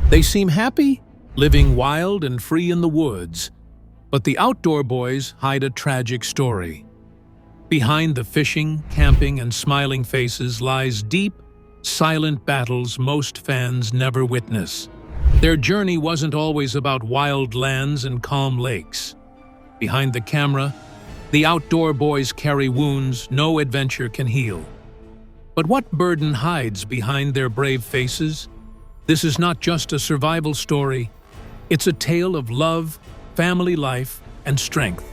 They seem happy, living wild and free in the woods, but the outdoor boys hide a tragic story. Behind the fishing, camping, and smiling faces lies deep, silent battles most fans never witness. Their journey wasn't always about wild lands and calm lakes. Behind the camera, the outdoor boys carry wounds no adventure can heal. But what burden hides behind their brave faces? This is not just a survival story. It's a tale of love, family life, and strength.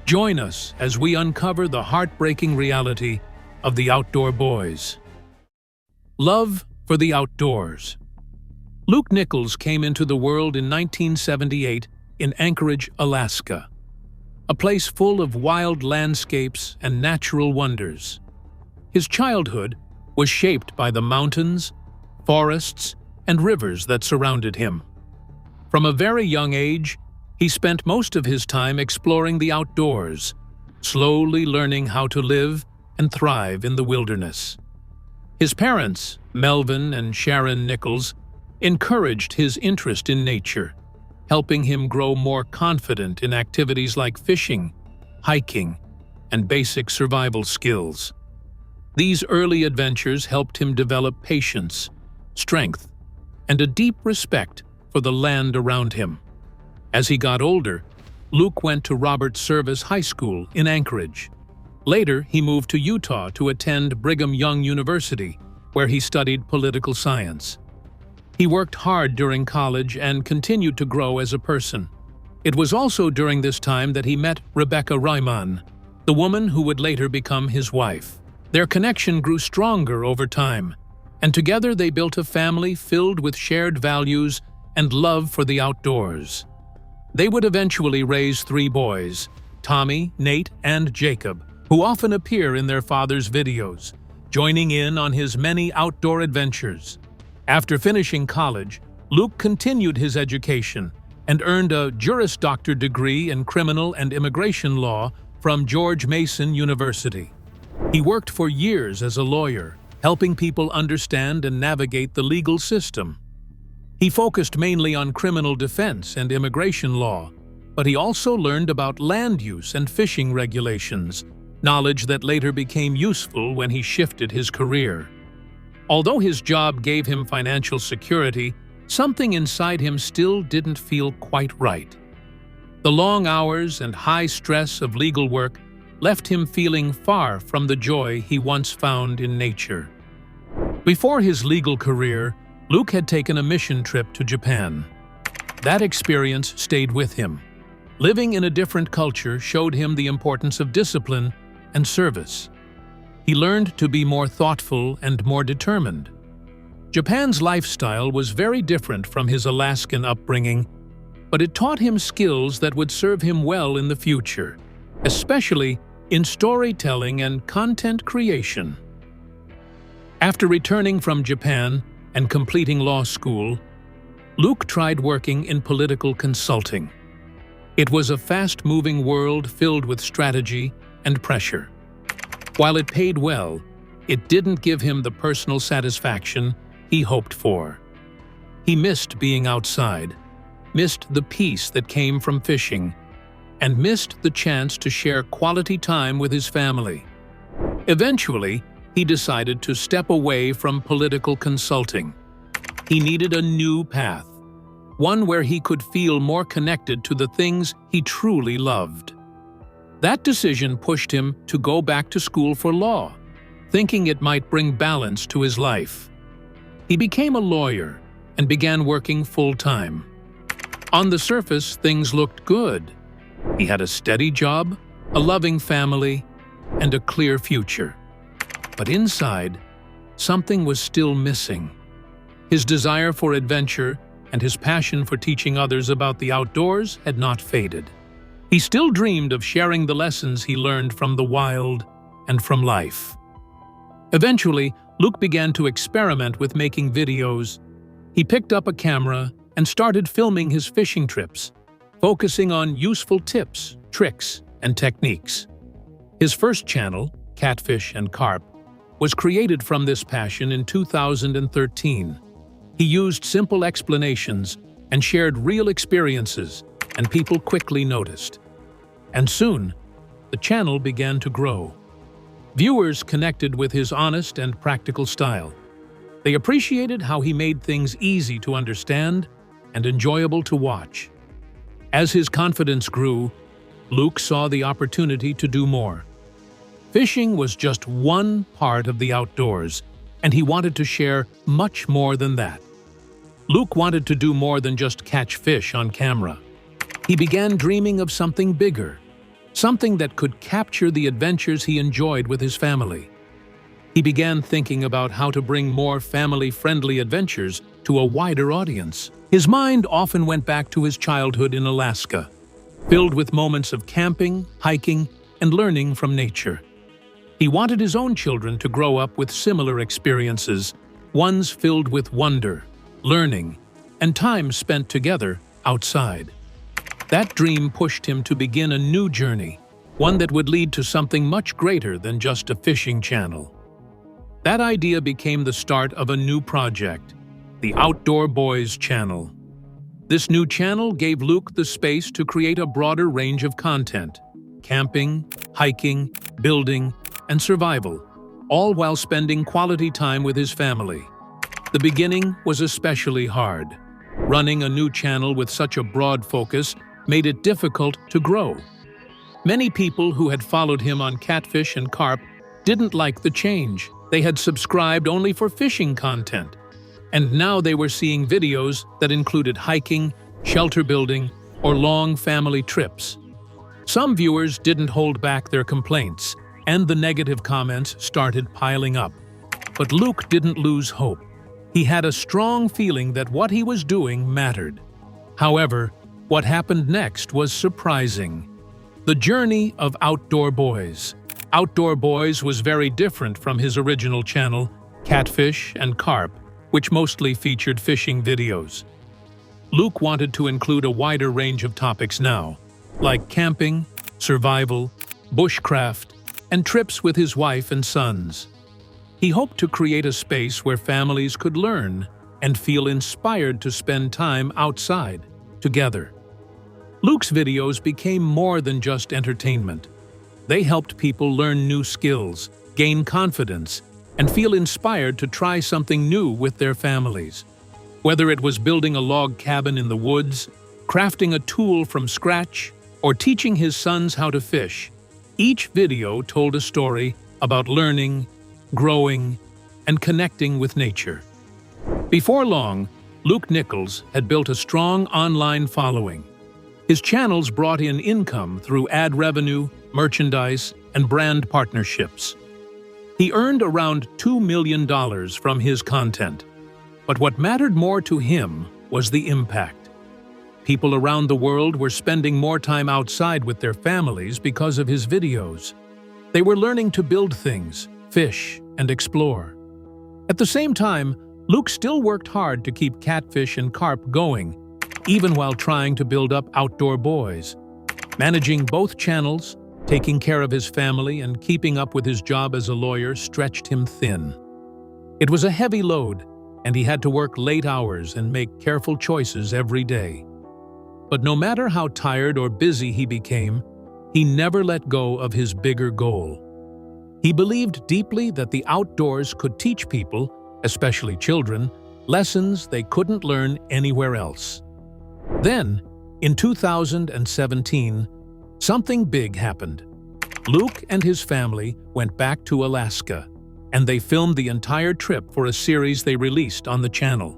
Join us as we uncover the heartbreaking reality of the outdoor boys. Love for the outdoors. Luke Nichols came into the world in 1978 in Anchorage, Alaska, a place full of wild landscapes and natural wonders. His childhood was shaped by the mountains, forests, and rivers that surrounded him. From a very young age, he spent most of his time exploring the outdoors, slowly learning how to live and thrive in the wilderness. His parents, Melvin and Sharon Nichols, encouraged his interest in nature, helping him grow more confident in activities like fishing, hiking, and basic survival skills. These early adventures helped him develop patience, strength, and a deep respect for the land around him. As he got older, Luke went to Robert Service High School in Anchorage. Later, he moved to Utah to attend Brigham Young University, where he studied political science. He worked hard during college and continued to grow as a person. It was also during this time that he met Rebecca Ryman, the woman who would later become his wife. Their connection grew stronger over time, and together they built a family filled with shared values and love for the outdoors. They would eventually raise 3 boys, Tommy, Nate, and Jacob, who often appear in their father's videos, joining in on his many outdoor adventures. After finishing college, Luke continued his education and earned a Juris Doctor degree in criminal and immigration law from George Mason University. He worked for years as a lawyer, helping people understand and navigate the legal system. He focused mainly on criminal defense and immigration law, but he also learned about land use and fishing regulations, knowledge that later became useful when he shifted his career. Although his job gave him financial security, something inside him still didn't feel quite right. The long hours and high stress of legal work left him feeling far from the joy he once found in nature. Before his legal career, Luke had taken a mission trip to Japan. That experience stayed with him. Living in a different culture showed him the importance of discipline and service. He learned to be more thoughtful and more determined. Japan's lifestyle was very different from his Alaskan upbringing, but it taught him skills that would serve him well in the future, especially in storytelling and content creation. After returning from Japan and completing law school, Luke tried working in political consulting. It was a fast-moving world filled with strategy and pressure. While it paid well, it didn't give him the personal satisfaction he hoped for. He missed being outside, missed the peace that came from fishing, and missed the chance to share quality time with his family. Eventually, he decided to step away from political consulting. He needed a new path, one where he could feel more connected to the things he truly loved. That decision pushed him to go back to school for law, thinking it might bring balance to his life. He became a lawyer and began working full-time. On the surface, things looked good. He had a steady job, a loving family, and a clear future. But inside, something was still missing. His desire for adventure and his passion for teaching others about the outdoors had not faded. He still dreamed of sharing the lessons he learned from the wild and from life. Eventually, Luke began to experiment with making videos. He picked up a camera and started filming his fishing trips, focusing on useful tips, tricks, and techniques. His first channel, Catfish and Carp, was created from this passion in 2013. He used simple explanations and shared real experiences, and people quickly noticed. And soon, the channel began to grow. Viewers connected with his honest and practical style. They appreciated how he made things easy to understand and enjoyable to watch. As his confidence grew, Luke saw the opportunity to do more. Fishing was just one part of the outdoors, and he wanted to share much more than that. Luke wanted to do more than just catch fish on camera. He began dreaming of something bigger, something that could capture the adventures he enjoyed with his family. He began thinking about how to bring more family-friendly adventures to a wider audience. His mind often went back to his childhood in Alaska, filled with moments of camping, hiking, and learning from nature. He wanted his own children to grow up with similar experiences, ones filled with wonder, learning, and time spent together outside. That dream pushed him to begin a new journey, one that would lead to something much greater than just a fishing channel. That idea became the start of a new project, the Outdoor Boys channel. This new channel gave Luke the space to create a broader range of content: camping, hiking, building, and survival, all while spending quality time with his family. The beginning was especially hard. Running a new channel with such a broad focus made it difficult to grow. Many people who had followed him on catfish and carp didn't like the change. They had subscribed only for fishing content, and now they were seeing videos that included hiking, shelter building, or long family trips. Some viewers didn't hold back their complaints, and the negative comments started piling up. But Luke didn't lose hope. He had a strong feeling that what he was doing mattered. However, what happened next was surprising. The journey of Outdoor Boys. Outdoor Boys was very different from his original channel, Catfish and Carp, which mostly featured fishing videos. Luke wanted to include a wider range of topics now, like camping, survival, bushcraft, and trips with his wife and sons. He hoped to create a space where families could learn and feel inspired to spend time outside, together. Luke's videos became more than just entertainment. They helped people learn new skills, gain confidence, and feel inspired to try something new with their families. Whether it was building a log cabin in the woods, crafting a tool from scratch, or teaching his sons how to fish, each video told a story about learning, growing, and connecting with nature. Before long, Luke Nichols had built a strong online following. His channels brought in income through ad revenue, merchandise, and brand partnerships. He earned around $2 million from his content. But what mattered more to him was the impact. People around the world were spending more time outside with their families because of his videos. They were learning to build things, fish, and explore. At the same time, Luke still worked hard to keep Catfish and Carp going, even while trying to build up Outdoor Boys. Managing both channels, taking care of his family, and keeping up with his job as a lawyer stretched him thin. It was a heavy load, and he had to work late hours and make careful choices every day. But no matter how tired or busy he became, he never let go of his bigger goal. He believed deeply that the outdoors could teach people, especially children, lessons they couldn't learn anywhere else. Then, in 2017, something big happened. Luke and his family went back to Alaska, and they filmed the entire trip for a series they released on the channel.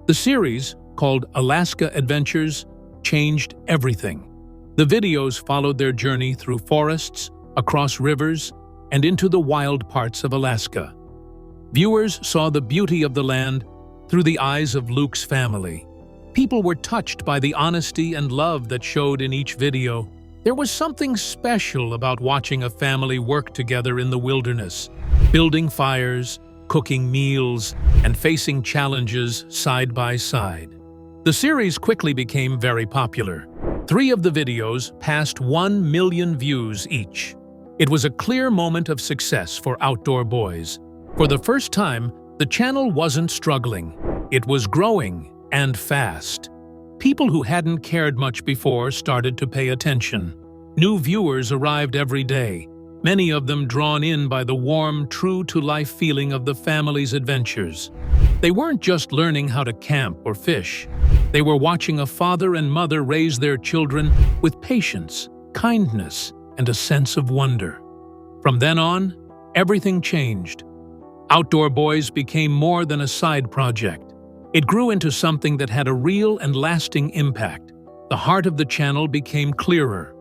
The series, called Alaska Adventures, changed everything. The videos followed their journey through forests, across rivers, and into the wild parts of Alaska. Viewers saw the beauty of the land through the eyes of Luke's family. People were touched by the honesty and love that showed in each video. There was something special about watching a family work together in the wilderness, building fires, cooking meals, and facing challenges side by side. The series quickly became very popular. 3 of the videos passed 1 million views each. It was a clear moment of success for Outdoor Boys. For the first time, the channel wasn't struggling. It was growing, and fast. People who hadn't cared much before started to pay attention. New viewers arrived every day, many of them drawn in by the warm, true-to-life feeling of the family's adventures. They weren't just learning how to camp or fish. They were watching a father and mother raise their children with patience, kindness, and a sense of wonder. From then on, everything changed. Outdoor Boys became more than a side project. It grew into something that had a real and lasting impact. The heart of the channel became clearer.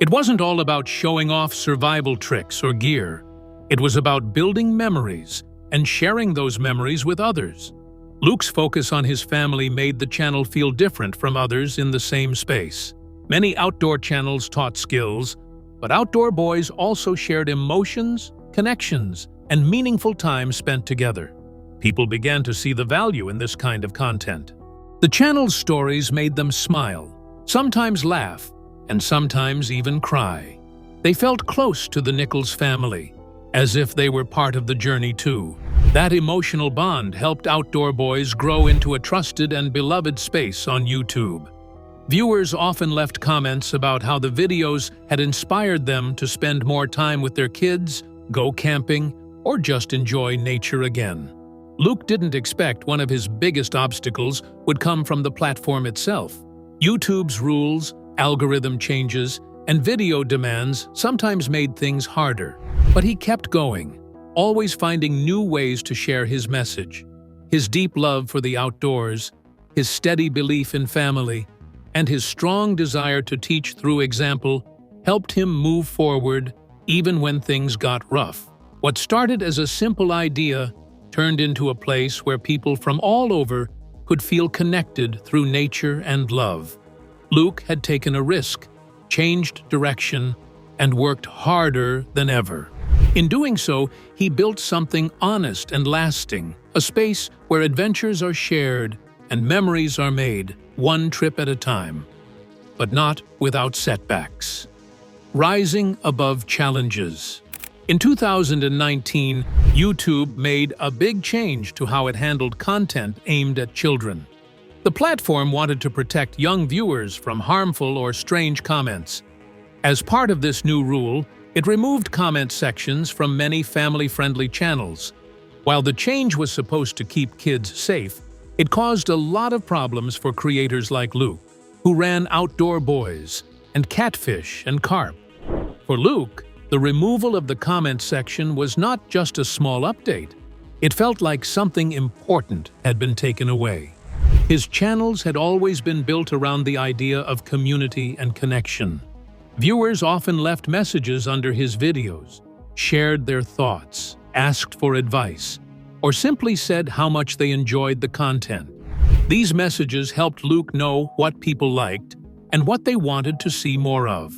It wasn't all about showing off survival tricks or gear. It was about building memories and sharing those memories with others. Luke's focus on his family made the channel feel different from others in the same space. Many outdoor channels taught skills, but Outdoor Boys also shared emotions, connections, and meaningful time spent together. People began to see the value in this kind of content. The channel's stories made them smile, sometimes laugh, and sometimes even cry. They felt close to the Nichols family, as if they were part of the journey too. That emotional bond helped Outdoor Boys grow into a trusted and beloved space on YouTube. Viewers often left comments about how the videos had inspired them to spend more time with their kids, go camping, or just enjoy nature again. Luke didn't expect one of his biggest obstacles would come from the platform itself. YouTube's rules, algorithm changes, and video demands sometimes made things harder. But he kept going, always finding new ways to share his message. His deep love for the outdoors, his steady belief in family, and his strong desire to teach through example helped him move forward even when things got rough. What started as a simple idea turned into a place where people from all over could feel connected through nature and love. Luke had taken a risk, changed direction, and worked harder than ever. In doing so, he built something honest and lasting, a space where adventures are shared and memories are made, one trip at a time. But not without setbacks. Rising above challenges. In 2019, YouTube made a big change to how it handled content aimed at children. The platform wanted to protect young viewers from harmful or strange comments. As part of this new rule, it removed comment sections from many family-friendly channels. While the change was supposed to keep kids safe, it caused a lot of problems for creators like Luke, who ran Outdoor Boys and Catfish and Carp. For Luke, the removal of the comment section was not just a small update. It felt like something important had been taken away. His channels had always been built around the idea of community and connection. Viewers often left messages under his videos, shared their thoughts, asked for advice, or simply said how much they enjoyed the content. These messages helped Luke know what people liked and what they wanted to see more of.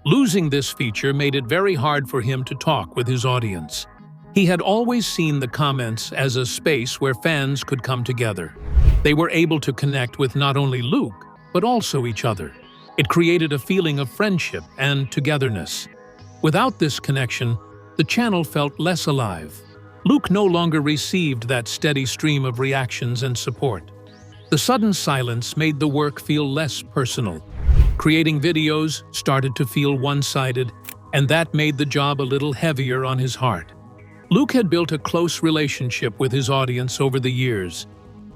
Losing this feature made it very hard for him to talk with his audience. He had always seen the comments as a space where fans could come together. They were able to connect with not only Luke, but also each other. It created a feeling of friendship and togetherness. Without this connection, the channel felt less alive. Luke no longer received that steady stream of reactions and support. The sudden silence made the work feel less personal. Creating videos started to feel one-sided, and that made the job a little heavier on his heart. Luke had built a close relationship with his audience over the years.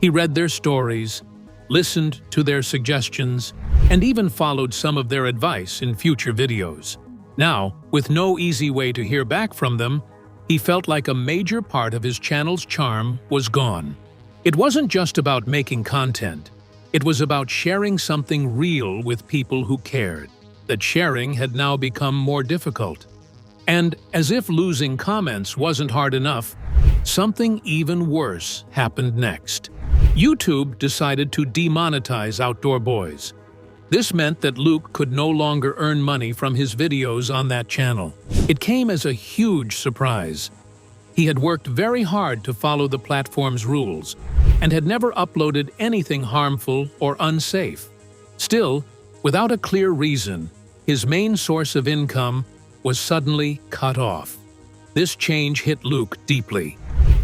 He read their stories, listened to their suggestions, and even followed some of their advice in future videos. Now, with no easy way to hear back from them, he felt like a major part of his channel's charm was gone. It wasn't just about making content. It was about sharing something real with people who cared. That sharing had now become more difficult. And as if losing comments wasn't hard enough, something even worse happened next. YouTube decided to demonetize Outdoor Boys. This meant that Luke could no longer earn money from his videos on that channel. It came as a huge surprise. He had worked very hard to follow the platform's rules and had never uploaded anything harmful or unsafe. Still, without a clear reason, his main source of income was suddenly cut off. This change hit Luke deeply.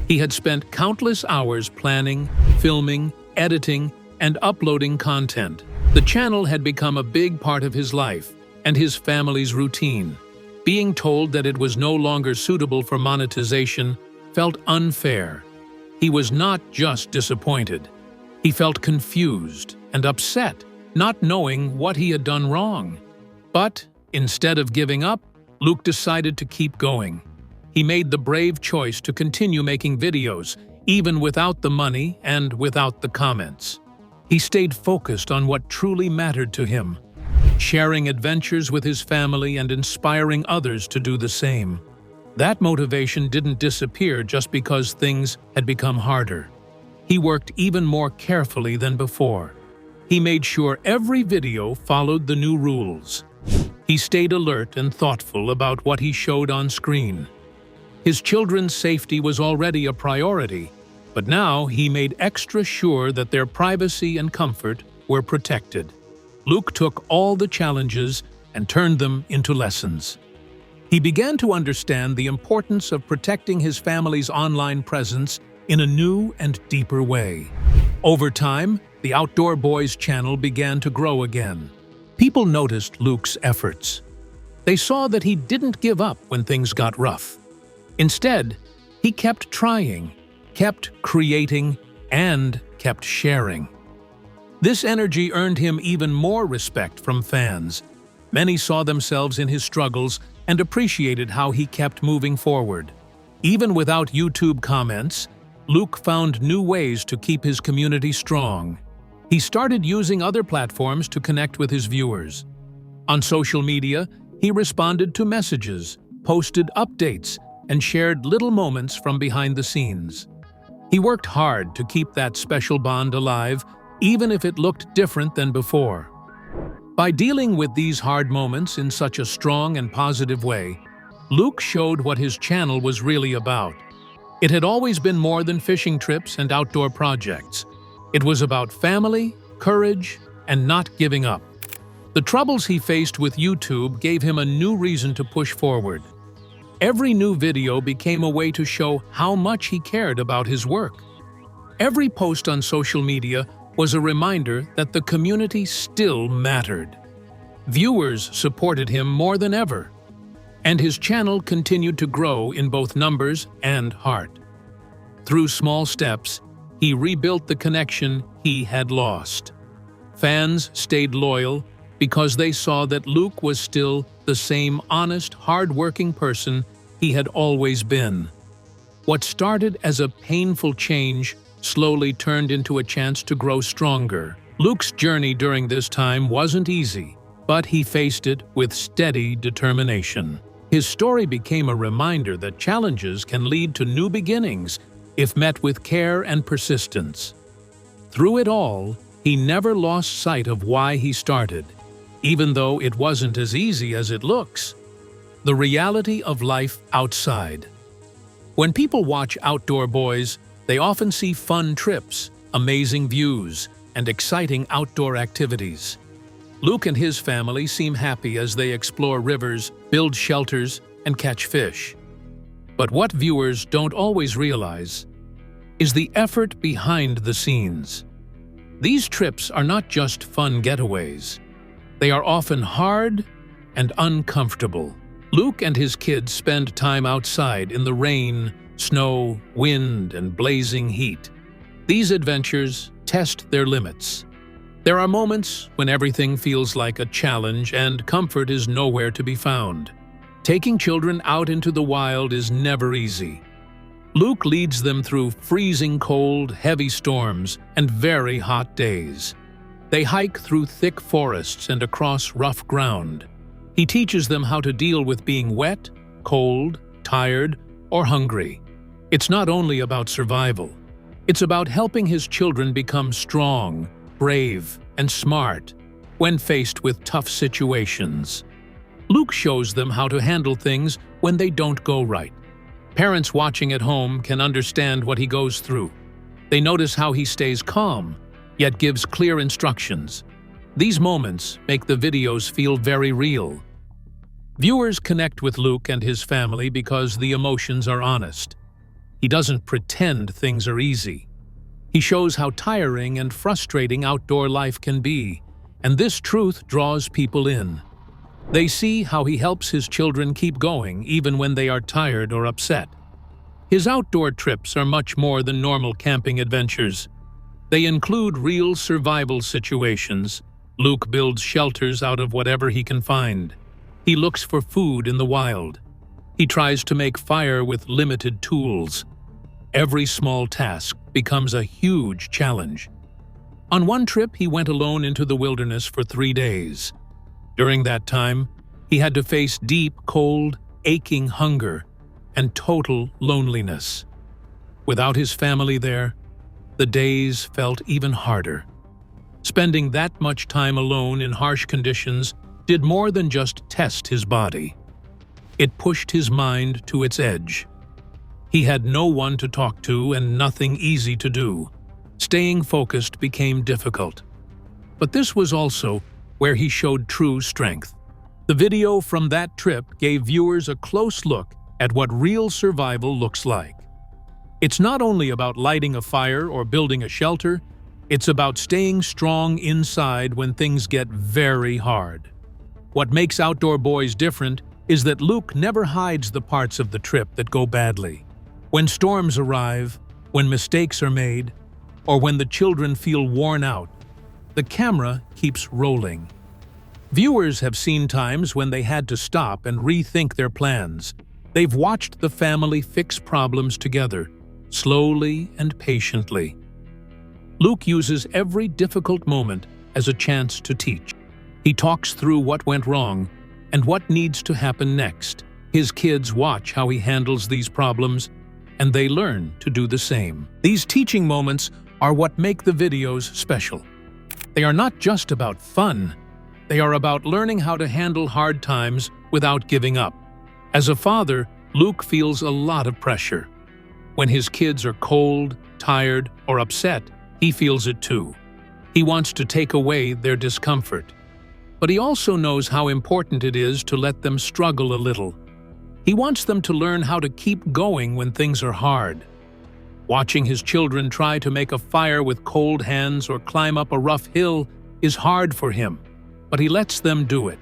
He had spent countless hours planning, filming, editing, and uploading content. The channel had become a big part of his life and his family's routine. Being told that it was no longer suitable for monetization felt unfair. He was not just disappointed. He felt confused and upset, not knowing what he had done wrong. But instead of giving up, Luke decided to keep going. He made the brave choice to continue making videos, even without the money and without the comments. He stayed focused on what truly mattered to him, sharing adventures with his family and inspiring others to do the same. That motivation didn't disappear just because things had become harder. He worked even more carefully than before. He made sure every video followed the new rules. He stayed alert and thoughtful about what he showed on screen. His children's safety was already a priority, but now he made extra sure that their privacy and comfort were protected. Luke took all the challenges and turned them into lessons. He began to understand the importance of protecting his family's online presence in a new and deeper way. Over time, the Outdoor Boys channel began to grow again. People noticed Luke's efforts. They saw that he didn't give up when things got rough. Instead, he kept trying, kept creating, and kept sharing. This energy earned him even more respect from fans. Many saw themselves in his struggles and appreciated how he kept moving forward. Even without YouTube comments, Luke found new ways to keep his community strong. He started using other platforms to connect with his viewers. On social media, he responded to messages, posted updates, and shared little moments from behind the scenes. He worked hard to keep that special bond alive, even if it looked different than before. By dealing with these hard moments in such a strong and positive way, Luke showed what his channel was really about. It had always been more than fishing trips and outdoor projects. It was about family, courage, and not giving up. The troubles he faced with YouTube gave him a new reason to push forward. Every new video became a way to show how much he cared about his work. Every post on social media was a reminder that the community still mattered. Viewers supported him more than ever, and his channel continued to grow in both numbers and heart. Through small steps, he rebuilt the connection he had lost. Fans stayed loyal because they saw that Luke was still the same honest, hard-working person he had always been. What started as a painful change slowly turned into a chance to grow stronger. Luke's journey during this time wasn't easy, but he faced it with steady determination. His story became a reminder that challenges can lead to new beginnings if met with care and persistence. Through it all, he never lost sight of why he started, even though it wasn't as easy as it looks. The reality of life outside. When people watch Outdoor Boys, they often see fun trips, amazing views, and exciting outdoor activities. Luke and his family seem happy as they explore rivers, build shelters, and catch fish. But what viewers don't always realize is the effort behind the scenes. These trips are not just fun getaways. They are often hard and uncomfortable. Luke and his kids spend time outside in the rain, snow, wind, and blazing heat. These adventures test their limits. There are moments when everything feels like a challenge and comfort is nowhere to be found. Taking children out into the wild is never easy. Luke leads them through freezing cold, heavy storms, and very hot days. They hike through thick forests and across rough ground. He teaches them how to deal with being wet, cold, tired, or hungry. It's not only about survival. It's about helping his children become strong, brave, and smart when faced with tough situations. Luke shows them how to handle things when they don't go right. Parents watching at home can understand what he goes through. They notice how he stays calm, yet gives clear instructions. These moments make the videos feel very real. Viewers connect with Luke and his family because the emotions are honest. He doesn't pretend things are easy. He shows how tiring and frustrating outdoor life can be, and this truth draws people in. They see how he helps his children keep going even when they are tired or upset. His outdoor trips are much more than normal camping adventures. They include real survival situations. Luke builds shelters out of whatever he can find. He looks for food in the wild. He tries to make fire with limited tools. Every small task becomes a huge challenge. On one trip, he went alone into the wilderness for 3 days. During that time, he had to face deep, cold, aching hunger and total loneliness. Without his family there, the days felt even harder. Spending that much time alone in harsh conditions did more than just test his body. It pushed his mind to its edge. He had no one to talk to and nothing easy to do. Staying focused became difficult. But this was also where he showed true strength. The video from that trip gave viewers a close look at what real survival looks like. It's not only about lighting a fire or building a shelter, it's about staying strong inside when things get very hard. What makes Outdoor Boys different is that Luke never hides the parts of the trip that go badly. When storms arrive, when mistakes are made, or when the children feel worn out, the camera keeps rolling. Viewers have seen times when they had to stop and rethink their plans. They've watched the family fix problems together, slowly and patiently. Luke uses every difficult moment as a chance to teach. He talks through what went wrong and what needs to happen next. His kids watch how he handles these problems, and they learn to do the same. These teaching moments are what make the videos special. They are not just about fun. They are about learning how to handle hard times without giving up. As a father, Luke feels a lot of pressure. When his kids are cold, tired, or upset, he feels it too. He wants to take away their discomfort. But he also knows how important it is to let them struggle a little. He wants them to learn how to keep going when things are hard. Watching his children try to make a fire with cold hands or climb up a rough hill is hard for him, but he lets them do it,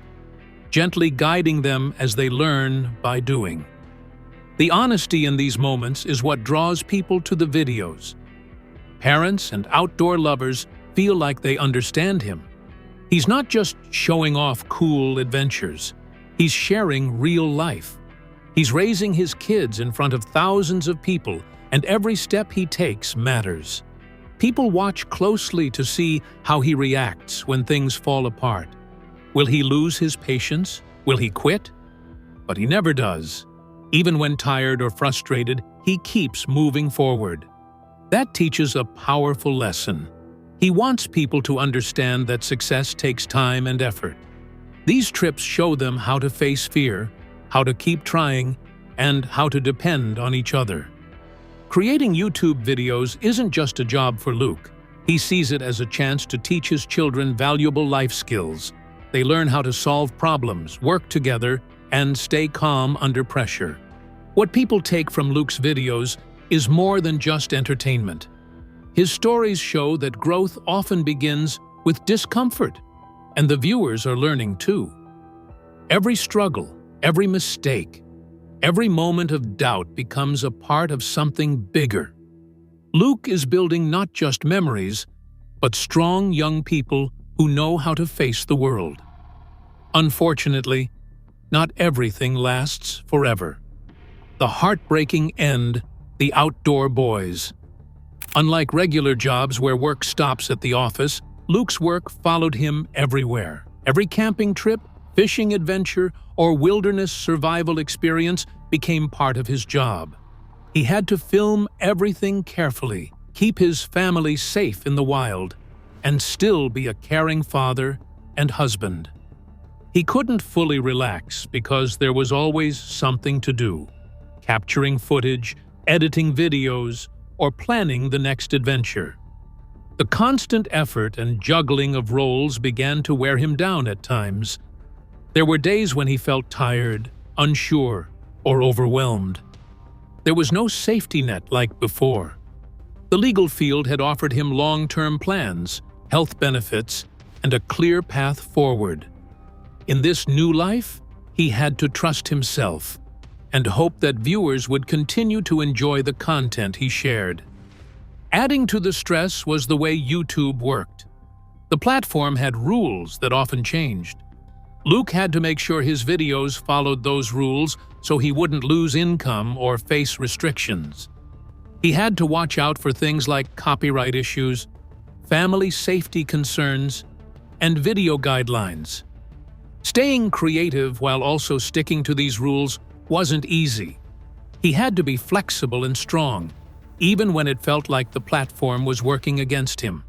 gently guiding them as they learn by doing. The honesty in these moments is what draws people to the videos. Parents and outdoor lovers feel like they understand him. He's not just showing off cool adventures. He's sharing real life. He's raising his kids in front of thousands of people, and every step he takes matters. People watch closely to see how he reacts when things fall apart. Will he lose his patience? Will he quit? But he never does. Even when tired or frustrated, he keeps moving forward. That teaches a powerful lesson. He wants people to understand that success takes time and effort. These trips show them how to face fear, how to keep trying, and how to depend on each other. Creating YouTube videos isn't just a job for Luke. He sees it as a chance to teach his children valuable life skills. They learn how to solve problems, work together, and stay calm under pressure. What people take from Luke's videos is more than just entertainment. His stories show that growth often begins with discomfort, and the viewers are learning too. Every struggle, every mistake, every moment of doubt becomes a part of something bigger. Luke is building not just memories, but strong young people who know how to face the world. Unfortunately, not everything lasts forever. The heartbreaking end, the Outdoor Boys. Unlike regular jobs where work stops at the office, Luke's work followed him everywhere. Every camping trip, fishing adventure, or wilderness survival experience became part of his job. He had to film everything carefully, keep his family safe in the wild, and still be a caring father and husband. He couldn't fully relax because there was always something to do: capturing footage, editing videos, or planning the next adventure. The constant effort and juggling of roles began to wear him down at times. There were days when he felt tired, unsure, or overwhelmed. There was no safety net like before. The legal field had offered him long-term plans, health benefits, and a clear path forward. In this new life, he had to trust himself and hope that viewers would continue to enjoy the content he shared. Adding to the stress was the way YouTube worked. The platform had rules that often changed. Luke had to make sure his videos followed those rules so he wouldn't lose income or face restrictions. He had to watch out for things like copyright issues, family safety concerns, and video guidelines. Staying creative while also sticking to these rules wasn't easy. He had to be flexible and strong, even when it felt like the platform was working against him.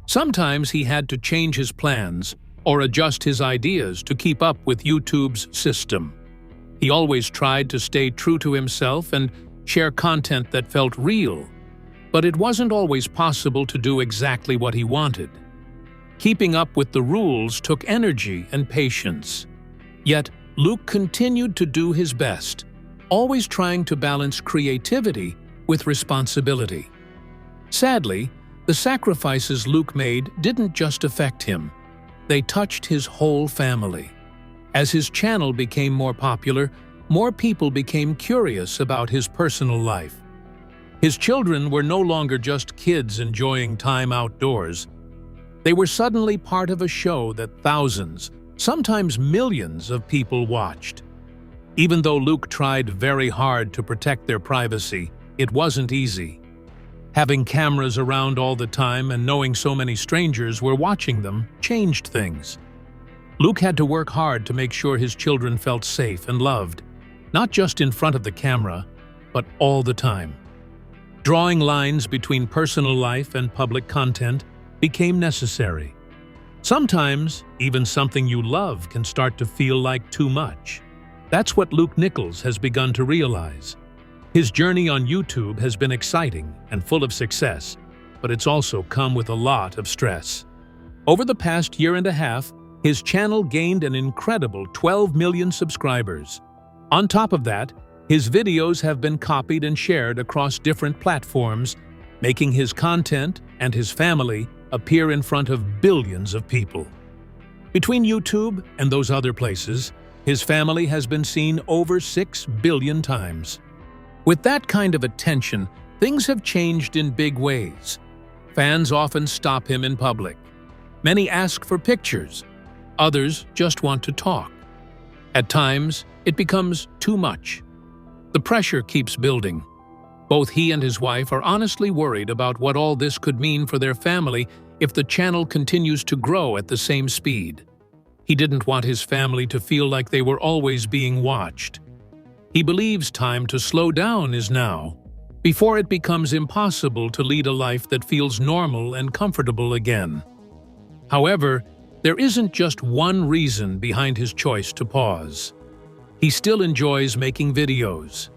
Sometimes he had to change his plans or adjust his ideas to keep up with YouTube's system. He always tried to stay true to himself and share content that felt real, but it wasn't always possible to do exactly what he wanted. Keeping up with the rules took energy and patience. Yet, Luke continued to do his best, always trying to balance creativity with responsibility. Sadly, the sacrifices Luke made didn't just affect him. They touched his whole family. As his channel became more popular, more people became curious about his personal life. His children were no longer just kids enjoying time outdoors. They were suddenly part of a show that thousands, sometimes millions of people watched. Even though Luke tried very hard to protect their privacy, it wasn't easy. Having cameras around all the time and knowing so many strangers were watching them changed things. Luke had to work hard to make sure his children felt safe and loved, not just in front of the camera, but all the time. Drawing lines between personal life and public content became necessary. Sometimes, even something you love can start to feel like too much. That's what Luke Nichols has begun to realize. His journey on YouTube has been exciting and full of success, but it's also come with a lot of stress. Over the past year and a half, his channel gained an incredible 12 million subscribers. On top of that, his videos have been copied and shared across different platforms, making his content and his family appear in front of billions of people. Between YouTube and those other places, his family has been seen over 6 billion times. With that kind of attention, things have changed in big ways. Fans often stop him in public. Many ask for pictures. Others just want to talk. At times, it becomes too much. The pressure keeps building. Both he and his wife are honestly worried about what all this could mean for their family if the channel continues to grow at the same speed. He didn't want his family to feel like they were always being watched. He believes time to slow down is now, before it becomes impossible to lead a life that feels normal and comfortable again. However, there isn't just one reason behind his choice to pause. He still enjoys making videos.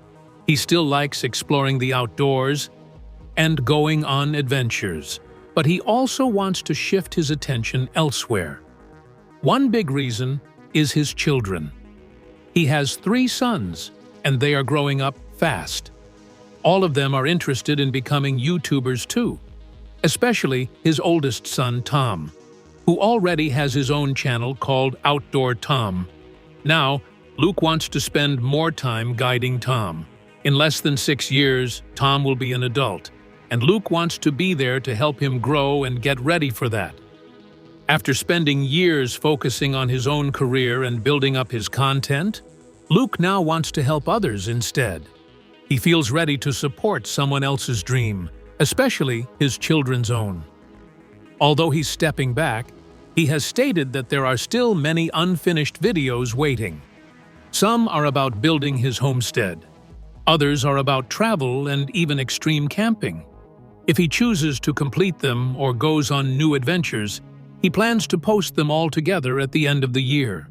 He still likes exploring the outdoors and going on adventures, but he also wants to shift his attention elsewhere. One big reason is his children. He has 3 sons, and they are growing up fast. All of them are interested in becoming YouTubers too, especially his oldest son, Tom, who already has his own channel called Outdoor Tom. Now, Luke wants to spend more time guiding Tom. In less than 6 years, Tom will be an adult, and Luke wants to be there to help him grow and get ready for that. After spending years focusing on his own career and building up his content, Luke now wants to help others instead. He feels ready to support someone else's dream, especially his children's own. Although he's stepping back, he has stated that there are still many unfinished videos waiting. Some are about building his homestead. Others are about travel and even extreme camping. If he chooses to complete them or goes on new adventures, he plans to post them all together at the end of the year.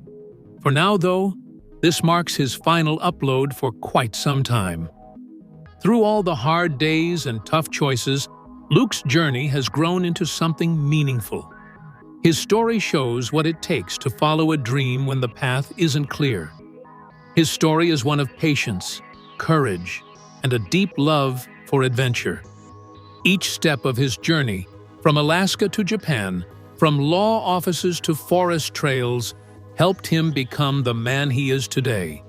For now, though, this marks his final upload for quite some time. Through all the hard days and tough choices, Luke's journey has grown into something meaningful. His story shows what it takes to follow a dream when the path isn't clear. His story is one of patience, courage, and a deep love for adventure. Each step of his journey, from Alaska to Japan, from law offices to forest trails, helped him become the man he is today.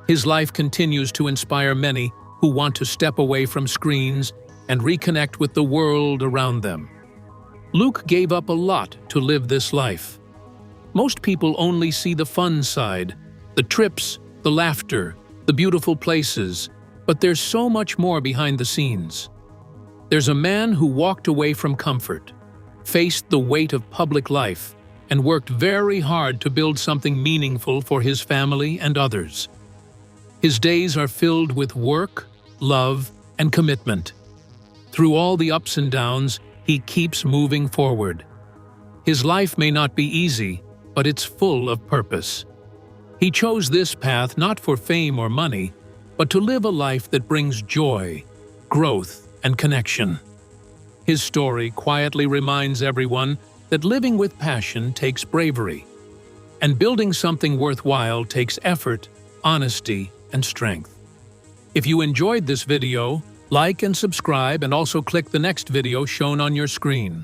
His life continues to inspire many who want to step away from screens and reconnect with the world around them. Luke gave up a lot to live this life. Most people only see the fun side, the trips, the laughter, the beautiful places, but there's so much more behind the scenes. There's a man who walked away from comfort, faced the weight of public life, and worked very hard to build something meaningful for his family and others. His days are filled with work, love, and commitment. Through all the ups and downs, he keeps moving forward. His life may not be easy, but it's full of purpose. He chose this path not for fame or money, but to live a life that brings joy, growth, and connection. His story quietly reminds everyone that living with passion takes bravery, and building something worthwhile takes effort, honesty, and strength. If you enjoyed this video, like and subscribe, and also click the next video shown on your screen.